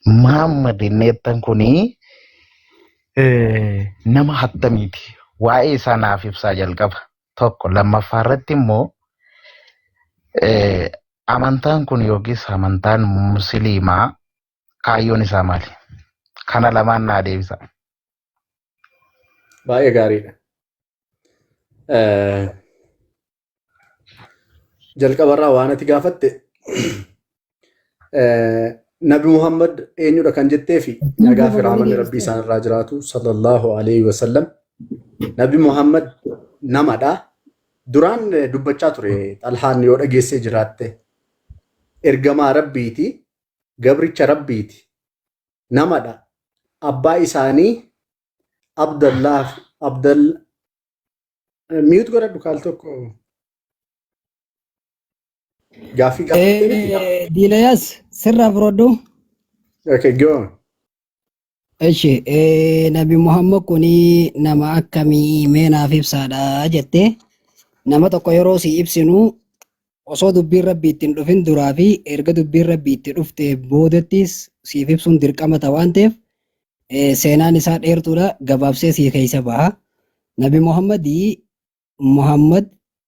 Muhammad inneettan kuni nama hattamiiti. Waa'ee isaa naaf ibsaa jalqaba. Tokko lammaffaa irratti immoo amantaan kun yookiis amantaan musliimaa kaayyoon isaa maali? Kana lamaan naa deebisa. Baay'ee gaariidha. Jalqabarraa waan ati gaafatte Nabi Muhammad eenyudha kan jettee fi nagaa fi raamanni Rabbii isaan irraa jiraatu sallallahu alaihi wasallam. Nabi Muhammad namadha. Duraan dubbachaa ture Xalhaan yoo dhageessee jiraatte ergamaa Rabbiiti, gabricha Rabbiiti, namadha. Abbaa isaanii Abdal miyut godhadhu kaal tokko gaaffii qabattee Diilayas sirraa firodhu. Okay, go on. Eshi Nabi Muhammad kuni nama akkamii mee naaf ibsaadha jettee nama tokko yeroo si ibsinu osoo dubbiin Rabbii ittiin dhufin duraa fi erga dubbiin Rabbii itti dhufte boodettis siif ibsuun dirqama ta'a waan ta'eef seenaan isaa dheertuudha gabaabsee sii keessa baha. Nabi Muhammad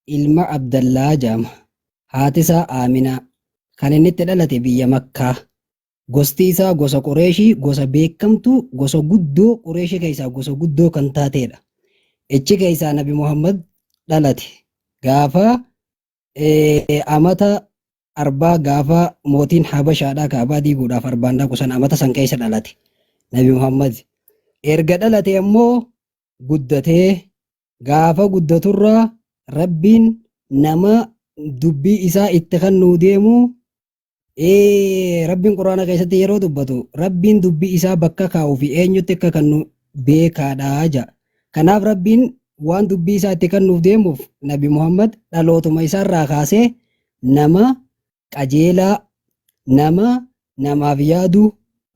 ilma Abdallaa jedhama. Haati isaa Aaminaa kan inni itti dhalate biyya Makkaa. Gosti isaa gosa Qureeshii, gosa beekamtuu, gosa guddoo Qureeshii keessaa gosa guddoo kan taatedha. Ichi keessaa Nabi Muhammad dhalate. Gaafa amata arbaa gaafa mootiin Habashaadhaa Kaabaa diiguudhaaf arbaan dhaqu san amata san keessa dhalate. Nabi Muhammad erga dhalate ammoo guddatee gaafa guddaturraa Rabbiin nama dubbii isaa itti kan nuu deemu Rabbiin Quraana keessatti yeroo dubbatu Rabbiin dubbii isaa bakka kaa'uu fi eenyutti akka kan nu beekaadhaa jedha. Kanaaf Rabbiin waan dubbii isaa itti kan nuuf deemuuf Nabi Muhammad dhalootuma isaarraa kaasee nama qajeelaa, nama namaaf yaadu,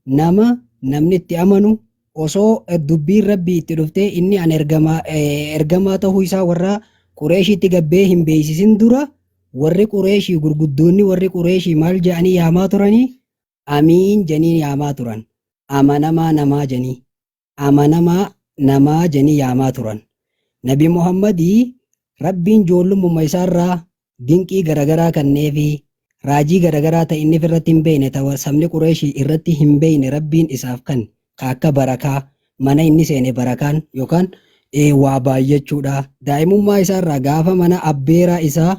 nama namni itti amanu osoo dubbiin Rabbii itti dhuftee inni an ergamaa ta'uu isaa warra Qureeshiitti gabbee hin beeksisin dura warri Qureeshii gurguddoonni warri Qureeshii maal jedhanii yaamaa turanii amiin janii yaamaa turan. Amanamaa namaa janii. Amanamaa namaa janii yaamaa turan. Nabi Muhammadii Rabbiin ijoollummaa isaarraa dinqii garagaraa kannee fi raajii garagaraa ta'e inni irratti hin beekne ta'u sabni Qureeshii irratti hin beekne Rabbiin isaaf kan akka barakaa mana inni seene barakaan yookaan waa baay'achuudha. Daa'imummaa isaarraa gaafa mana abbeeraa isaa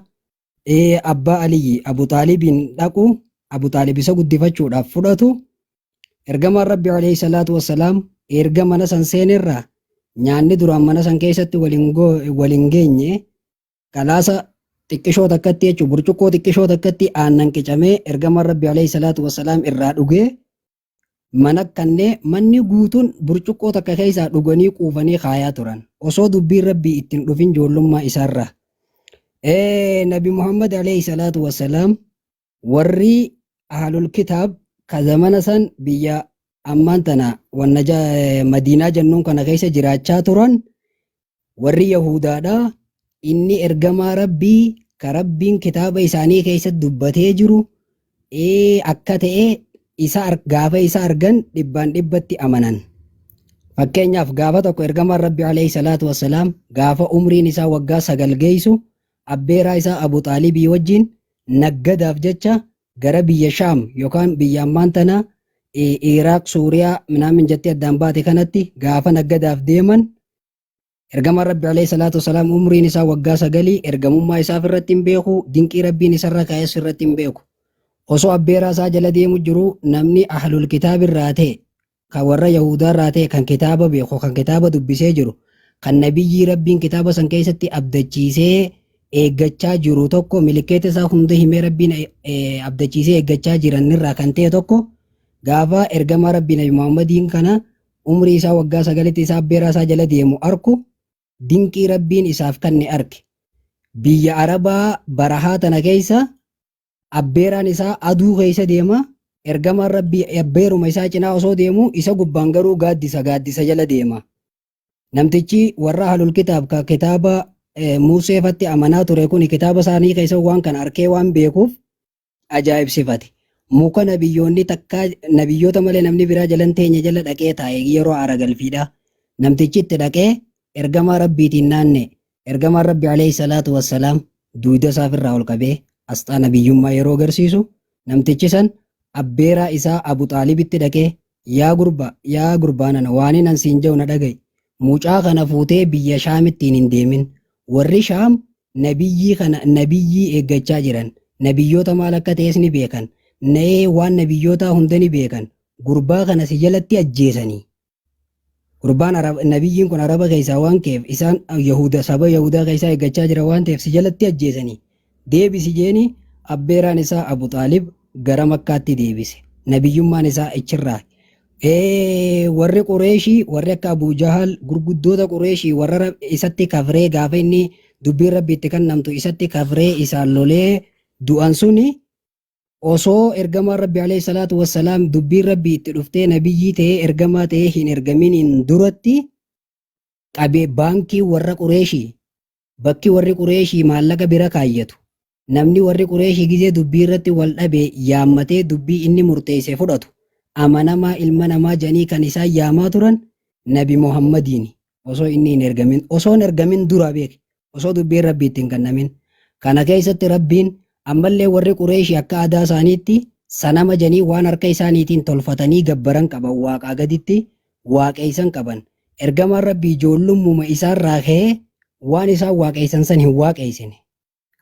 abbaa Aliyyi Abu Taalibiin dhaqu Abu Taalib isa guddifachuudhaaf fudhatu ergamaan Rabbi alayhi salaatu wassalaam erga mana san seenerraa nyaanni duraan mana san keessatti waliin geenye kalaasa xiqqishoo takkatti jechuun burcuqqoo xiqqishoo takkatti aannan qicamee ergamaan Rabbi alayhi salaatu wassalaam irraa dhugee mana kannee manni guutuun burcuqqoo takka keessaa dhuganii quufanii kaayaa turan osoo dubbiin Rabbii ittiin dhufin ijoollummaa isaarraa. Nabi Muhammad alayhi salatu wassalam warri ahlul kitab ka zamana san biyya ammaan tana wanna Madiinaa jennuun kana keessa jiraachaa turan warri Yahudaadha. Inni ergamaa Rabbii ka Rabbiin kitaaba isaanii keessatti dubbatee jiru akka ta'e gaafa isa argan dhibbaan dhibbatti amanan. Fakkeenyaaf gaafa tokko ergamaan Rabbi alayhi salatu wassalam gaafa umriin isaa waggaa 9 geessu abbeeraa isaa Abu Taalibii wajjin naggadaaf jecha gara biyya Shaam yookaan biyya ammaan tana Iraaq, Suuriyaa minaamin jettee addaan baate kanatti gaafa naggadaaf deeman ergamaan Rabbi alayhi salatu wassalam umriin isaa waggaa 9 ergamummaa isaaf irratti hin beeku dinqii Rabbiin isarra kaa'es irratti hin beeku. Osoo abbeeraa isaa jala deemu jiru namni ahlul kitaab irraa ta'e kan warra Yahudaa irraa ta'e kan kitaaba beeku kan kitaaba dubbisee jiru kan nabiyyii Rabbiin kitaaba san keessatti abdachiisee eeggachaa jiru tokko milikeeta isaa hunda himee Rabbiin abdachiisee eeggachaa jiran irraa kan ta'e tokko gaafa ergamaa Rabbii Nabi Muhammadiin kana umrii isaa waggaa 9tti isaa abbeeraa isaa jala deemu arku dinqii Rabbiin isaaf kanne arge. Biyya Arabaa barahaa tana keessa abbeeraan isaa aduu keessa deema ergamaan Rabbii abbeeruma isaa cinaa osoo deemu isa gubbaan garuu gaaddisa jala deema. Namtichi warra ahlul kitaab ka kitaaba Museefatti amanaa ture kun kitaaba isaanii keessa waan kan arkee waan beekuuf ajaa'ibsifate. muka nabiyyoonni takkaa nabiyyoota malee namni biraa jalan teenya jala dhaqee taa'e yeroo aara galfiidha. Namtichi itti dhaqee ergamaa rabbiitiin naanne ergamaan rabbi alayhi salaatu wassalaam duuda isaafirraa ol qabee asxaa nabiyyummaa yeroo agarsiisu namtichi san abbeeraa isaa Abu Xaalibitti dhaqee yaa gurbaa nana waan an siin jedhu na dhaga'i. Mucaa kana fuutee biyya Shaamittiin hin deemin. Warri Shaam nabiyyii eeggachaa jiran. Nabiyyoota maal akka ta'es ni beekan. Na'ee waan nabiyyootaa hunda ni beekan. Gurbaa kana si jalatti ajjeesanii. Nabiyyiin kun Araba keessaa waan ta'eef isaan saba Yahudaa keessaa eeggachaa jira waan ta'eef si jalatti ajjeesanii. Deebisi jeeni abbeeraan isaa Abu Xaalib gara Makkaatti deebise. Nabiyyummaan isaa achirraa. Warri Qureeshii warri akka Abu Jahal gurguddoota Qureeshii warra isatti kafree gaafa inni dubbiin rabbiitti kennamtu isatti kafree isaan lolee du'an suni osoo ergamaan rabbi alayhi salaatu wassalaam dubbiin rabbii itti dhuftee nabiyyii ta'ee ergamaa ta'ee hin ergaminiin duratti qabee baankii warra Qureeshii bakki warri Qureeshii maallaqa bira kaayyatu namni warri Qureeshii gizee dubbii irratti wal dhabee yaammatee dubbii inni murteesse fudhatu amanamaa ilma namaa janii kan isaan yaamaa turan nabi Muhammadiini osoo inni hin ergamin osoo hin ergamin dura beeke osoo dubbiin rabbii ittiin kennamin kana keessatti rabbiin ammallee warri Qureeshii akka aadaa isaaniitti sanama janii waan harka isaaniitiin tolfatanii gabbaran qaban waaqaa gaditti waaqeessan qaban ergamaan rabbii ijoollummaa isaarraa ka'ee waan isaan waaqeessan san hin waaqeessine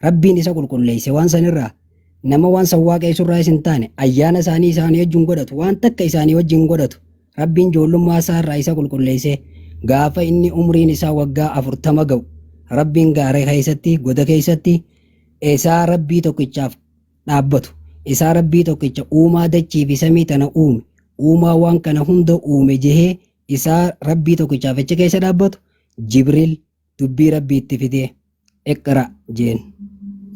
rabbiin isa qulqulleesse waan sanirraa nama waan san waaqeessurraa hin taane ayyaana isaanii wajjin godhatu waan takka isaanii wajjin godhatu rabbiin ijoollummaa isaarraa isa qulqulleesse gaafa inni umriin isaa waggaa 40 ga'u rabbiin gaara keessatti goda keessatti isaa rabbii tokkichaaf dhaabbatu isaa rabbii tokkicha uumaa dachii fi samii tana uumaa waan kana hunda uume jehee isaa rabbii tokkichaaf achi keessa dhaabbatu Jibriil dubbii rabbii itti fidee iqra jeen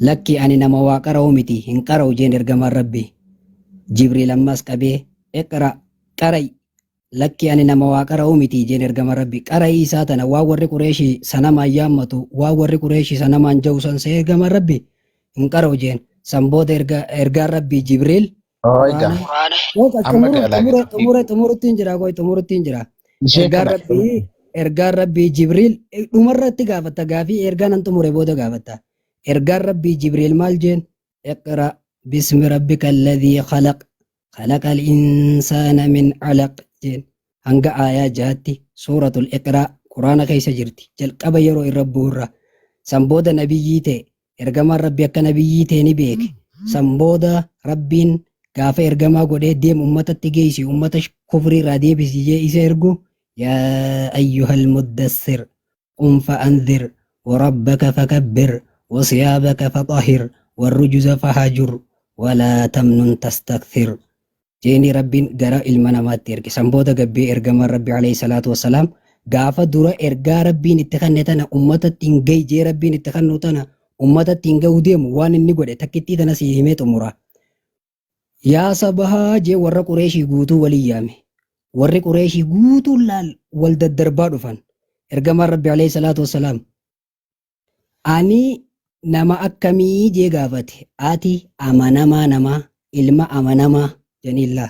lakki ani nama waa qara'u miti hin qara'u jeen ergamaan rabbii Jibriil ammas qabee iqra qara'i lakki ani nama waa qara'u miti jeen ergamaan rabbii qara'i isaa tana waa warri Qureeshii sanamaan yaammatu waa warri Qureeshii sanamaan ja'u san see ergamaan rabbii hin qara'u jeen san booda ergaan rabbii Jibriil xumuruttiin jira ergaan rabbii Jibriil dhumarratti gaafatta gaafii ergaan an xumure booda gaafatta ergaan rabbii Jibriil maal jeen iqra bismi rabbika alladhii khalaqa al-insaana min alaq jeen hanga aayaa 6tti suuratul iqraa quraana keessa jirti jalqaba yeroo irra bu'urra san booda nabiyyii ta'e ergamaan rabbii akka nabiyyii ta'e ni beeke san booda rabbiin gaafa ergamaa godhee deemu ummatatti geessi ummata kufriirraa deebisi jee isa ergu yaa ayyuhal muddassir qum fa'anzir warabbaka fakabbir wasiyaabaka faxahir warrujuza fahajur walaa tamnun tastakthir jeeni rabbiin gara ilma namaatti erge san booda gabbee ergamaan rabbii alayhi salaatu wassalaam gaafa dura ergaa rabbiin itti kenne tana ummatatti hin gahi jee rabbiin itti kennu tana ummatatti hin gahu deemu waan inni godhe takkittii tana si himee xumura yaa sabahaa jee warra Qureeshii guutuu walii yaame warri Qureeshii guutuu wal daddarbaa dhufan ergamaan rabbi alayhi salaatu wassalaam ani nama akkamii jee gaafate ati amanamaa namaa ilma amanamaa janilla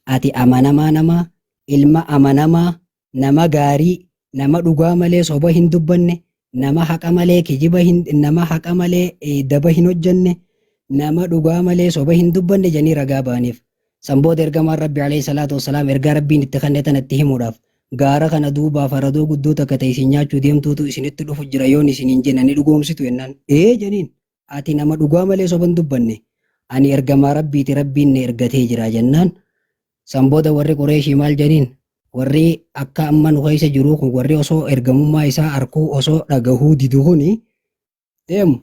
ati amanamaa namaa ilma amanamaa nama gaarii nama dhugaa malee soba hin dubbanne nama haqa malee kijiba nama haqa malee daba hin hojjanne nama dhugaa malee soba hin dubbanne janii ragaa ba'aniif san booda ergamaan rabbi alayhi salaatu wassalaam ergaa rabbiin itti kenne tanatti himuudhaaf gaara kana duubaa faradoo guddoo takka ta'e isin nyaachuu deemtuutu isinitti dhufu jira yoon isin hin jenne ni dhugoomsitu jennaan janiin ati nama dhugaa malee soba hin dubbanne ani ergamaa rabbiiti rabbiin na ergatee jira jennaan san booda warri Qureeshii maal janiin warri akka amma nu keessa jiru kun warri osoo ergamummaa isaa arkuu osoo dhagahuu didu kuni deemu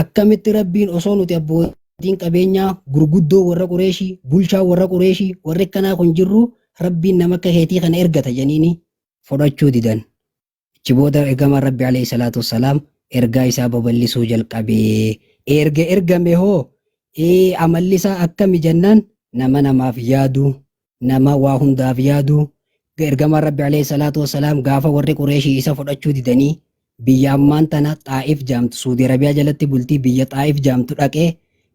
akkamitti rabbiin osoo nuti abbootiin qabeenyaa gurguddoo warra Qureeshii bulchaa warra Qureeshii warri akkanaa kun jirru rabbiin nama akka keetii kana ergata janiini fudhachuu didan achi booda ergamaan rabbi alayhi salaatu wassalaam ergaa isaa babal'isuu jalqabee ergame hoo amalli isaa akkami jennaan nama namaaf yaadu nama waa hundaaf yaadu ergamaan rabbi alayhi salaatu wassalaam gaafa warri Qureeshii isa fudhachuu didanii biyya ammaan tana Xaa'if jaamtu Suudi Arabiyaa jalatti bultii biyya Xaa'if jaamtu dhaqee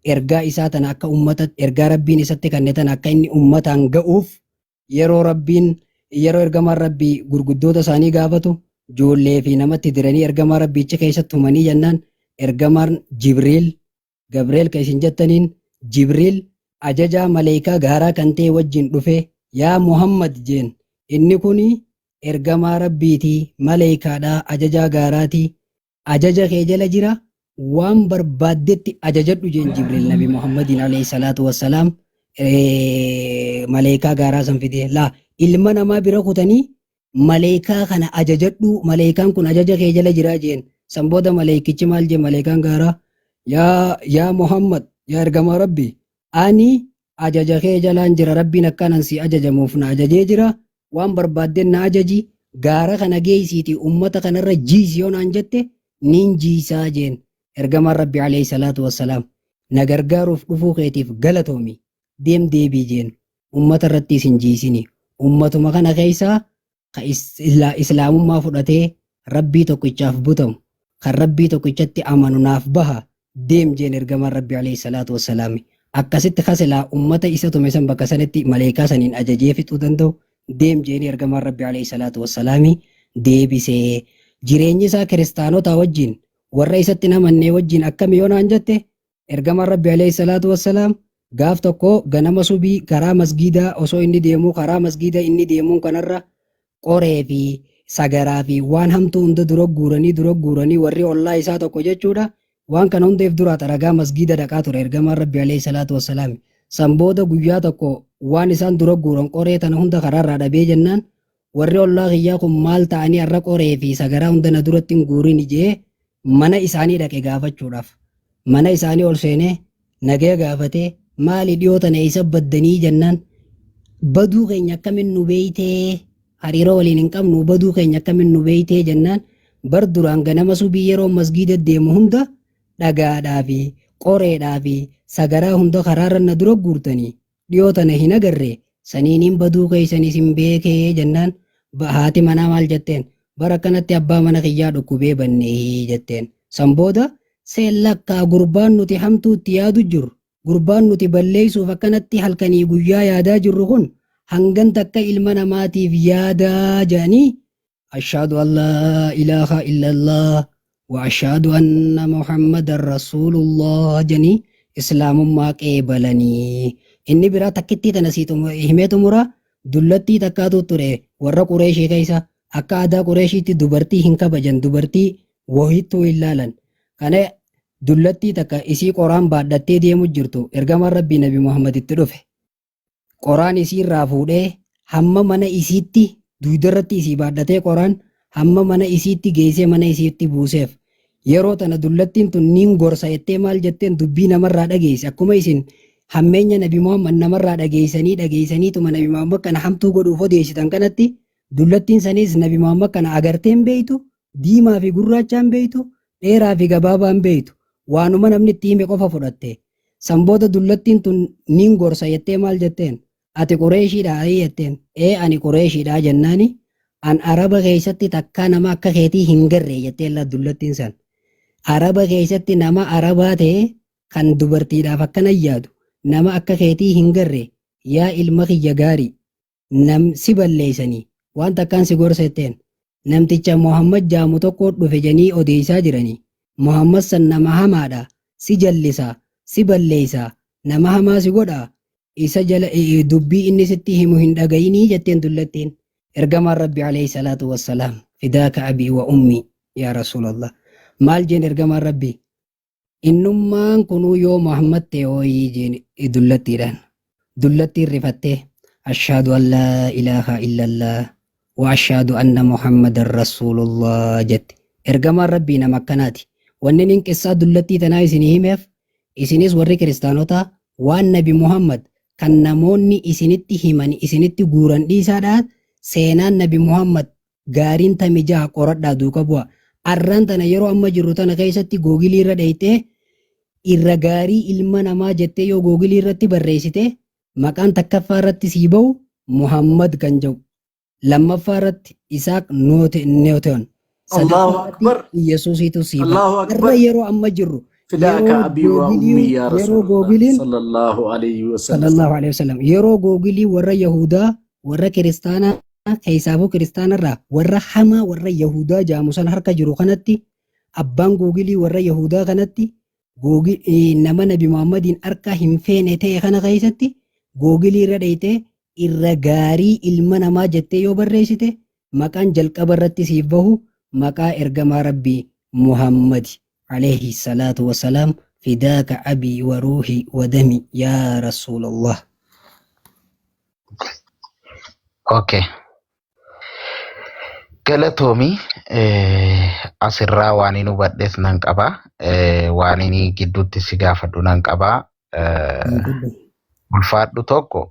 ergaa isaa tana akka ummata ergaa rabbiin isatti kenne tana akka inni ummataan ga'uuf yeroo ergamaan rabbii gurguddoota isaanii gaafatu ijoollee fi namatti diranii ergamaa rabbicha keessatti humanii jennaan ergamaan Gabriel kan isin jettaniin Jibriil ajajaa maleekaa gaaraa kan ta'e wajjin dhufe yaa Muhammad jeen inni kuni ergamaa rabbiitii maleekaadhaa ajajaa gaaraatii ajaja kee jala jira waan barbaaddetti ajajadhu jeen Jibriil Nabi Muhammadiin alayhi salaatu wassalaam maleekaa gaaraa san fide laa ilma namaa bira kutanii maleekaa kana ajajadhu maleekaan kun ajaja kee jala jira jeen san booda maleekichi maal jeen maleekaan gaaraa yaa Muhammad yaa ergamaa rabbi ani ajaja kee jalaan jira rabbiin akkanan si ajajamuuf na ajajee jira waan barbaadden na ajaji gaara kana geeysiiti ummata kanarra jiisi yoo naan jette nin jiisaa jeen ergamaan rabbi alayhi salaatu wassalaam na gargaaruuf dhufuu keetiif galatoomi deebii jeen ummata irratti isin jiisini ummatuma kana keessaa ka islaamummaa fudhatee rabbii tokkichaaf butamu kan rabbii tokkichatti amanu naaf baha deem jeen ergamaan rabbi alayhi salaatu wassalaam akkasitti kasilaa ummata isa tume san bakka sanatti maleekaa saniin ajajee fixuu danda'u deem jeeni ergamaan rabbi alayhi salaatu wassalaam deebisee jireenyi isaa kiristaanota wajjin warra isatti namannee wajjin akkami yoo naan jette ergamaan rabbi alayhi salaatu wassalaam gaaf tokko ganama subii karaa masgiidaa osoo inni deemuu karaa masgiidaa inni deemuun kanarra qoree fi sagaraa fi waan hamtuu hunda dura guuranii warri ollaa isaa tokko jechuudha waan kana hundeef dura ragaa masgiida dhaqaa ture ergamaan rabbi alayhi salaatu wassalaam san booda guyyaa tokko waan isaan dura guuran qoree tana hunda karaarraa dhabee jennaan warri ollaa kiyyaa kun maal ta'anii har'a qoree fi sagaraa hunda na duratti hin guurin jee mana isaanii dhaqe gaafachuudhaaf mana isaanii ol seenee nagee gaafatee maali dhiyoo tana isa baddanii jennaan baduu keenya akkamin nu beeytee hariiroo waliin hin qabnu baduu keenya akkamin nu beeytee jennaan bar duraan ganama subii yeroo masgiida deemu hunda dhagaadhaa fi qoreedhaa fi sagaraa hunda karaarra na dura guurtanii dhiyoo tana hin agarre saniiniin baduu keessanis hin beekee jennaan haati manaa maal jetteen bara kanatti abbaa mana kiyyaa dhukkubee bannee jetteen san booda seellakkaa gurbaan nuti hamtuutti yaadu jiru gurbaan nuti balleessuuf akkanatti halkanii guyyaa yaadaa jirru kun hangan takka ilma namaatiif yaadaa jedhanii ashhadu an laa ilaaha illallah wa ashhadu anna muhammadan rasulullah jedhanii islaamummaa qeebalanii inni biraa takkittii tana himeetu mura dullattii takkaatu ture warra qureeshii keessa akka aadaa qureeshiitti dubartii hin kabajan dubartii wahittuu hin laalan kana dullattii takka isii qoraan baadhattee deemu jirtu ergamaan rabbii nabi muhammaditti dhufe qoraan isii irraa fuudhee hamma mana isiitti duudarratti isii baadhatee qoraan hamma mana isiitti geessee mana isiitti buuseef yeroo tana dullattiin tun niin gorsa jettee maal jetteen dubbii namarraa dhageesse akkuma isin hammeenya nabi muhammad namarraa dhageessaniituma nabi muhammad kana hamtuu godhuuf odeessitan kanatti dullattiin sanis nabi muhammad kana agarteen beeytu diimaa fi gurraachaan beeytu dheeraa fi gabaabaan beeytu waanuma namni itti hime qofa fudhatte san booda dullattiin tun niin gorsa jettee maal jetteen ati qureeshiidhaa jetteen ani qureeshiidhaa jennaani an araba keessatti takkaa nama akka keetii hin garree jettee dullattiin san araba keessatti nama arabaa ta'e kan dubartiidhaaf akkana yaadu nama akka keetii hin garree yaa ilma kiyya gaarii si balleeysanii waan takkaan si gorsa jetteen namticha Muhammad jaamu tokko dhufe janii odeessaa jiranii Muhammad san nama hamaadha si jallisa si balleeysa nama hamaa si godha isa jala dubbii inni sitti himu hin dhagayinii jetteen dullattiin ergamaan rabbi alayhi salaatu wassalaam fidaaka abii wa ummi yaa rasuulallah maal jeen ergamaan rabbi innummaan kunuu yoo Muhammad ta'e hooyii jeen dullattiin rifattee ashhadu an laa ilaaha illallah wa ashhadu anna muhammadan rasulullah jette ergamaan rabbii nama akkanaati wanni nin qissaa dullattii tanaa isinii himeef isinis warri kiristaanotaa waan nabi muhammad kan namoonni isinitti himan isinitti guuran dhiisaadhaan seenaan nabi muhammad gaariin tamijaa qoradhaa duuka bu'a arraan tana yeroo amma jirru tana keessatti googilii irra dheeytee irra gaarii ilma namaa jettee yoo googilii irratti barreessite maqaan takkaffaa irratti sii ba'u muhammad kan jedhu lammaffaa irratti isaaq nooteon Allahu akbar yesuusiitu sii Allahu ba'u akbar irra yeroo amma jirru فداك أبي وأمي يا رسول الله صلى الله عليه وسلم yeroo googilii warra Yahudaa warra kiristaanaa keessaafuu kiristaanarraa warra hamaa warra Yahudaa jaamusan harka jiru kanatti abbaan googilii warra Yahudaa kanatti nama Nabi Muhammadiin harka hin feene ta'e kana keessatti googilii irra dheeytee irra gaarii ilma namaa jettee yoo barreessite maqaan jalqaba irratti siif bahu maqaa ergamaa Rabbii Muhammad عليه الصلاة والسلام فداك أبي وروحي ودمي يا رسول الله. Okay. Galatoomii asirraa waan inni hubadhes nan qabaa. Waan inni gidduutti si gaafadhu nan qabaa. Ulfaadhu tokko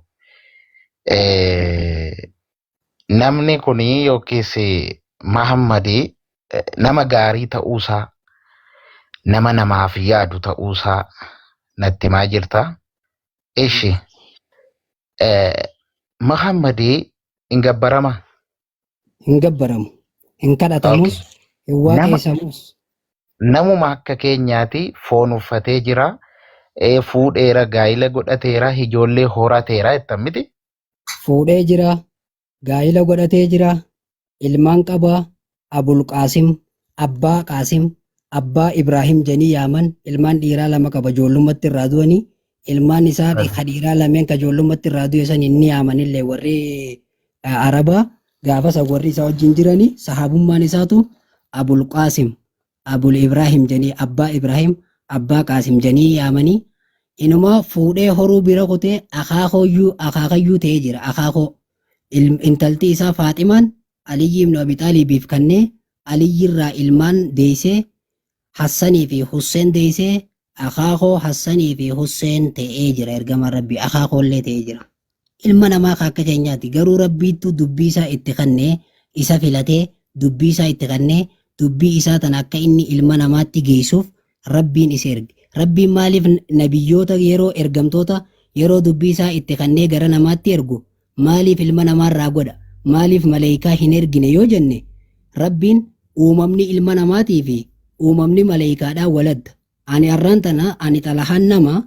namni kuni yookiis Muhammadii nama gaarii ta'uusaa nama namaaf yaadu ta'uusaa natti himaa jirta. Ishi Muhammadii hin gabbaramaa? Hin gabbaramu, hin kadhatamus, hin waaqessamus. Namuma akka keenyaati foon uffatee jira, fuudheera, gaa'ila godhateera, ijoollee horateera jettan miti? Fuudhee jira, gaa'ila godhatee jira, ilmaan qaba, Abul Qaasim, Abbaa Qaasim, Abbaa Ibrahim janii yaaman, ilmaan dhiiraa lama qaba ijoollumatti irraa du'anii, ilmaan isaa dhiiraa lameen ka ijoollumatti irraa du'e san inni yaamanillee warri Arabaa gaafa san warri isaa wajjin jiranii sahaabummaan isaatu Abul Qaasim, Abul Ibrahim janii, Abbaa Ibrahim, Abbaa Qaasim janii yaamanii inuma fuudhee horuu bira kutee akaakayyuu ta'ee jira. Akaakoo intalti isaa Faaximaan Aliyyi ibn Abi Xaalibiif kannee Aliyyi irraa ilmaan deeysee Hassanii fi Husseen deeysee akaakoo Hassanii fi Husseen ta'ee jira. Ergama Rabbii akaakoollee ta'ee jira. Ilma namaa akka keenyaati garuu Rabbiitu dubbii isaa itti kannee isa filatee dubbii isaa itti kannee dubbii isaa tan akka inni ilma namaatti geessuuf Rabbiin isa erge. Rabbiin maaliif nabiyyoota yeroo ergamtoota yeroo dubbii isaa itti kannee gara namaatti ergu maaliif ilma namaarraa godha? Maaliif malaayikaa hin ergine yoo jenne Rabbiin uumamni ilma namaatii fi uumamni malaayikaadhaa waladda. Ani arraan tana ani xalahaan nama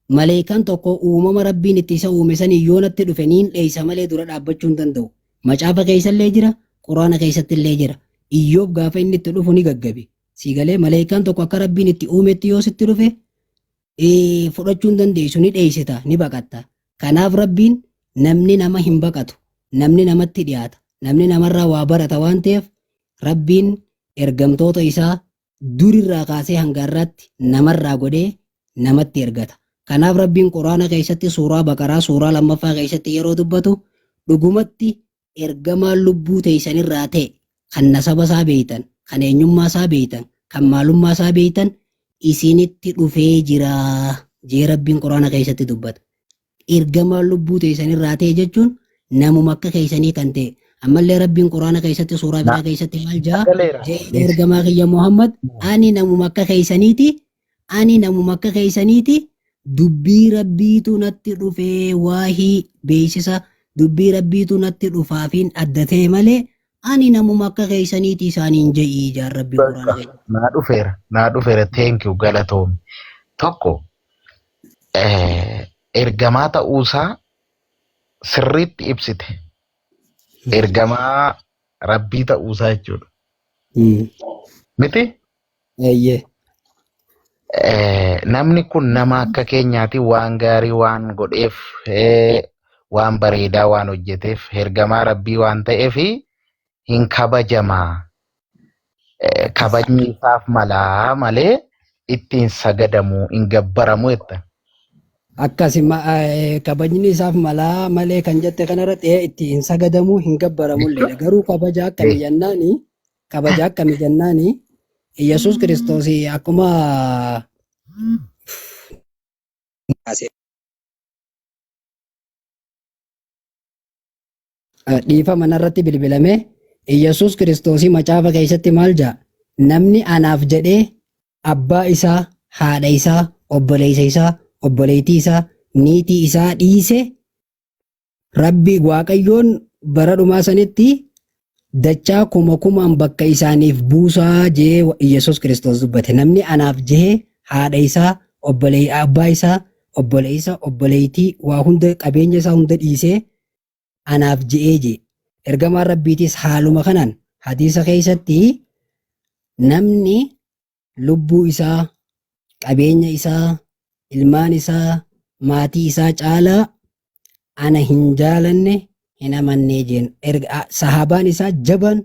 malaayikaan tokko uumama Rabbiin itti isa uume sanii yoo natti dhufe niin dheeysa malee dura dhaabbachuu hin danda'u. Macaafa keessallee jira, Quraana keessatti illee jira. Iyyoob gaafa inni itti dhufu ni gaggabe. Siigalee malaayikaan tokko akka Rabbiin itti uumetti yoo sitti dhufe fudhachuu hin dandeessu ni dheeysita ni baqatta. Kanaaf Rabbiin namni nama hin baqatu, namni namatti dhiyaata, namni namarraa waa barata waan ta'eef Rabbiin ergamtoota isaa durirraa kaasee hangarratti namarraa godhee namatti ergata. Kanaaf Rabbiin Quraana keessatti suuraa Baqaraa suuraa lammaffaa keessatti yeroo dubbatu dhugumatti ergamaan lubbuu teessanirraa ta'e kan nasaba isaa beeytan, kan eenyummaa isaa beeytan, kan maalummaa isaa beeytan isinitti dhufee jira jee Rabbiin Quraana keessatti dubbata. Ergamaan lubbuu teessanirraa ta'e jechuun namuma akka keessanii kan ta'e. Ammallee Rabbiin Quraana keessatti suuraa biraa keessatti maal jaa ergamaa kiyya Muhammad ani namuma akka keessaniiti dubbii Rabbiitu natti dhufee waahii beeksisa dubbii Rabbiitu natti dhufaafiin adda ta'e malee ani namuma akka keessaniiti isaaniin je'ii jaan Rabbiin Quraana keessatti. Naa dhufeera thank you galatoomi. Tokko ergamaa ta'uusaa sirriitti ibsite. Ergamaa Rabbii ta'uusaa jechuudha. Miti? Eeyyee. Namni kun nama akka keenyaati waan gaarii waan godheef waan bareedaa waan hojjeteef ergamaa Rabbii waan ta'eef hin kabajamaa. Kabajni isaaf malaa malee ittiin sagadamuu hin gabbaramu jetta. Akkasuma kabajni isaaf malaa malee kan jette kanarratti ittiin sagadamuu hin gabbaramullee garuu kabaja akkami jennaani Yesuus Kiristoos akkuma dhiifama narratti bilbilame Yesuus Kiristoos macaafa keessatti maal jaa namni anaaf jedhee abbaa isaa haadha isaa obboleessa isaa obboleettii isaa niitii isaa dhiise Rabbi Waaqayyoon bara dhumaa sanitti dachaa kumaan bakka isaaniif buusaa jee Yesuus Kiristoos dubbate. Namni anaaf jehee haadha isaa, abbaa isaa, obboleessa, obboleettii waa hunda qabeenya isaa hunda dhiisee anaaf je'ee jee. Ergamaan rabbiitis haaluma kanaan hadiisa keessatti namni lubbuu isaa, qabeenya isaa, ilmaan isaa, maatii isaa caalaa ana hin jaalanne hin amannee jeen. Sahaabaan isaa jaban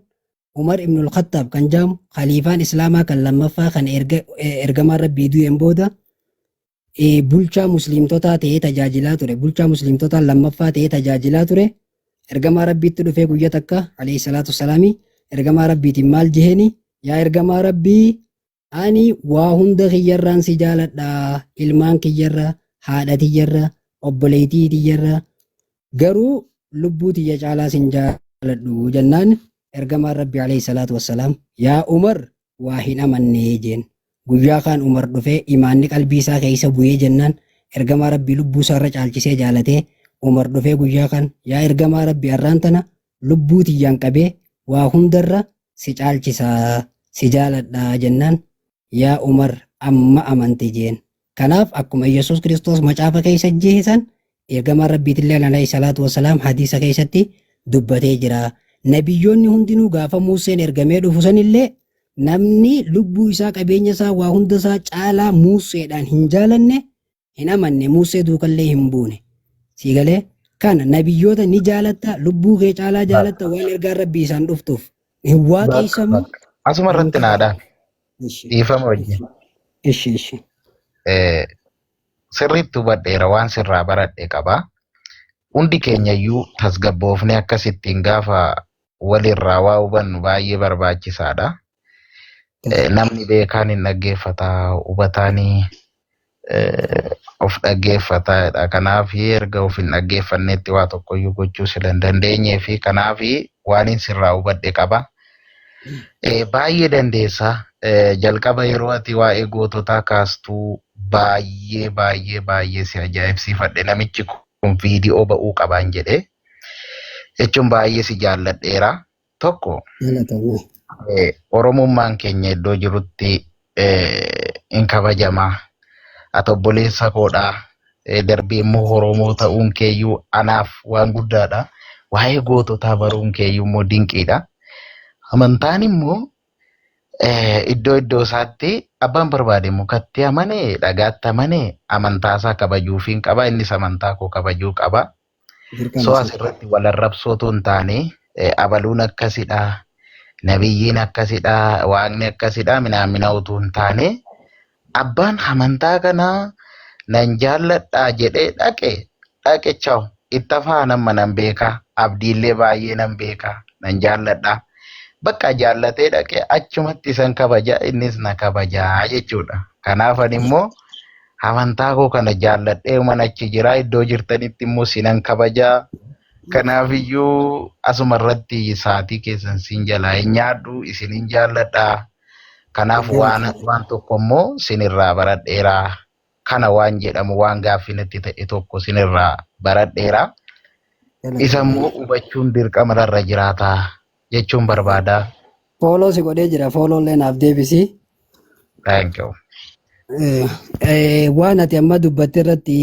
Umar ibn al-Khattab kan jedhamu khaliifaan Islaamaa kan lammaffaa kan ergamaan rabbii du'een booda bulchaa musliimtotaa ta'ee tajaajilaa ture. Bulchaa musliimtotaa lammaffaa ta'ee tajaajilaa ture. Ergamaa rabbiitti dhufee guyyaa takka alayhi salaatu wassalaami ergamaa rabbiitiin maal jeheeni yaa ergamaa rabbii ani waa hunda kiyyarraan si jaaladha, ilmaan kiyyarra, haadha tiyyarra, obboleettii tiyyarra, garuu lubbuu tiyya caalaa sin jaaladhu jennaan ergamaan rabbii alayhi salaatu wassalaam yaa Umar waa hin amannee jeen. Guyyaa kaan Umar dhufee imaanni qalbii isaa keessa bu'ee jennaan ergamaa rabbii lubbuu isaarra caalchisee jaalatee Umar dhufee guyyaa kaan yaa ergamaa rabbii har'aan tana lubbuu tiyyaan qabee waa hundarra si caalchisaa si jaaladha jennaan yaa Umar amma amante jeen. Kanaaf akkuma Yesuus Kiristoos macaafa keessa jeesan ergamaan rabbiitillee alayhi salaatu wassalaam hadiisa keessatti dubbatee jira. Nabiyyoonni hundinuu gaafa Museen ergamee dhufu sanillee namni lubbuu isaa qabeenya isaa waa hunda isaa caalaa Museedhaan hin jaalanne hin amanne Musee duukallee hin buune. Siigalee kana nabiyyoota ni jaalatta lubbuu kee caalaa jaalatta waan ergaan rabbii isaan dhuftuuf hin waaqeessamu. Asuma irratti naadhaan dhiifama wajjin. Ishi. Sirriitti hubadheera waan sirraa baradhe qaba. Hundi keenyayyuu tasgabboofnee akkasittiin gaafa walirraa waa hubannu baay'ee barbaachisaadha. Namni beekaan hin dhaggeeffata, hubataanii of dhaggeeffataadha. Kanaaf erga of hin dhaggeeffannetti waa tokkoyyuu gochuu sila hin dandeenyee fi kanaaf waan hin sirraa hubadhe qaba. Baay'ee dandeessa. Jalqaba yeroo ati waa'ee goototaa kaastuu baay'ee si ajaa'ibsiifadhe. Namichi kun viidiyoo ba'uu qabaan jedhee jechuun baay'ee si jaalladheera. Tokko Oromummaan keenya iddoo jirutti hin kabajamaa. Ati obboleessa koodhaa darbee immoo Oromoo ta'uun keeyyuu anaaf waan guddaadha. Waa'ee goototaa baruun keeyyuu immoo dinqiidha. Amantaan immoo iddoo isaatti abbaan barbaade mukatti amanee dhagaatti amanee amantaasaa kabajuufiin qaba. Innis amantaa koo kabajuu qaba. So asirratti wal arrabsootu hin taane abaluun akkasidha, nabiyyiin akkasidha, waaqni akkasidha minaamina utuu hin taane abbaan amantaa kanaa nan jaalladhaa jedhee dhaqe chaw itti afaanan manan beekaa abdiillee baay'ee nan beekaa nan jaalladhaa. Bakka jaallatee dhaqee achumatti isan kabaja innis na kabajaa jechuudha. Kanaaf ani immoo amantaa koo kana jaalladhee mana achi jira iddoo jirtanitti immoo sinan kabajaa. Kanaaf iyyuu asuma irratti saatii keessan sin jalaa hin nyaadhu isinin jaalladhaa. Kanaaf waan tokko immoo sinirraa baradheeraa. Kana waan jedhamu waan gaaffinatti ta'e tokko sinirraa baradheeraa. Isa immoo hubachuun dirqama irra jiraataa. Jechuun barbaada. Fooloo si godhee jira. Fooloo illee naaf deebisi. Thank you. Waan ati amma dubbatte irratti